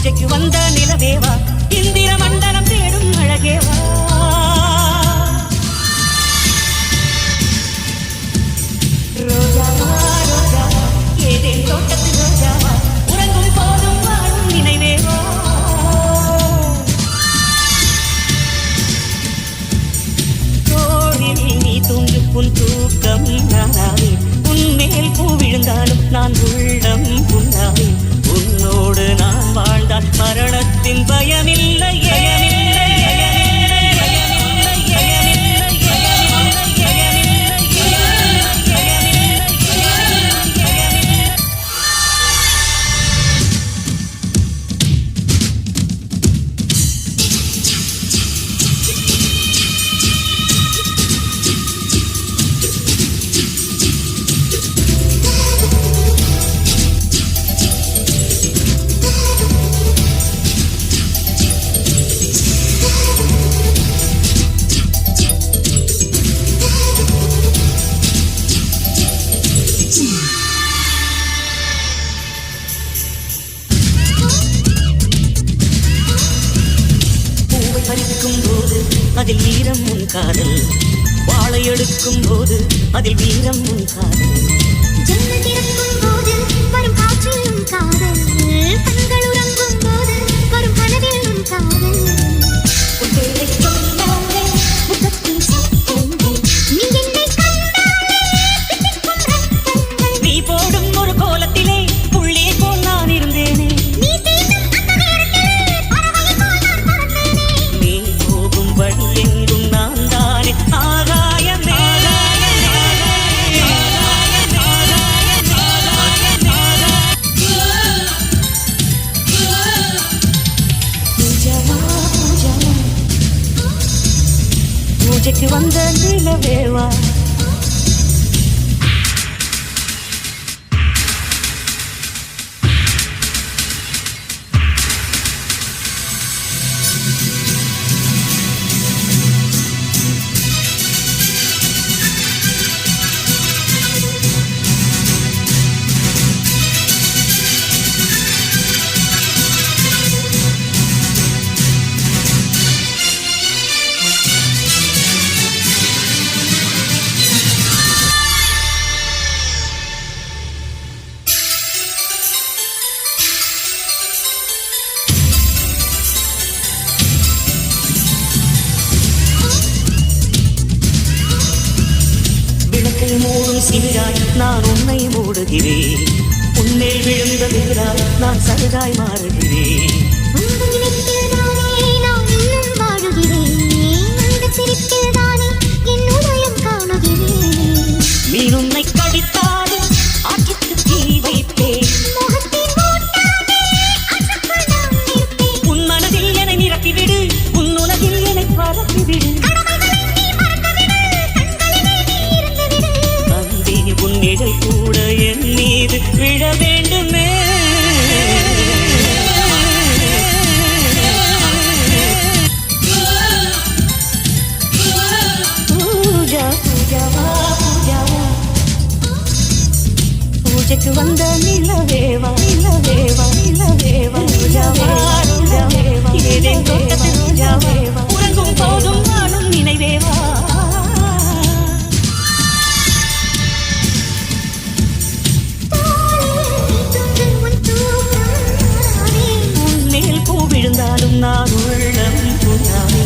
பூஜைக்கு வந்த நிலவேவா இந்திர மண்டலம் தேடும் அழகேவா ரோஜாவா ரோஜாவா ஏதேன் தோட்டத்து ரோஜாவா உறங்கும் போதும் வாழும் நினைவேவா தோழில் நீ தூங்கு உன் தூக்கம் நானாவே உன்மேல் பூ விழுந்தாலும் நான் உள்ளம் புண்ணாவே உன்னோடு நான் வாழ்ந்தால் மரணத்தின் பயமில்லை அதில் வீரம் உன் காதல் வாழை எடுக்கும் போது அதில் வீரம் உன் காதல் ஜன்னல் திறக்கும் போது வரும் காற்றில் உன் காதல் கண்கள் உறங்கும் போது வரும் கனவில் உன் காதல் நீ போடும் ஒரு கோலத்திலே புள்ளே போல் நான் இருந்தேனே நீ போகும் வழி எங்கும் நான் தானே ஆகாயமே பூஜைக்கு வந்த நிலவேவா மூடும் சிவிராய் நான் உன்னை மூடுகிறேன் உன்மேல் விழுந்த விழாய் நான் சருகாய் மாறுகிறேன் மீன் உன்னை கடித்தாலும் ஆற்றுக்கு தீ வைப்பேன் உன் மனதில் என்னை நிரப்பிவிடு உன் உலகில் என்னை பரப்பிவிடு நிழல் கூட என் மீது விழ வேண்டுமே பூஜா பூஜாவா பூஜாவா பூஜைக்கு வந்த நிலவேவா நிலவேவா நிலவேவா பூஜாவா பூஜாவேவா ஏதேன் தோட்டத்து ரோஜாவேவா உறங்கும் போதும் வாழும் நினைவேவா விழுந்தாலும் நான் உள்ளம் புண்ணாவே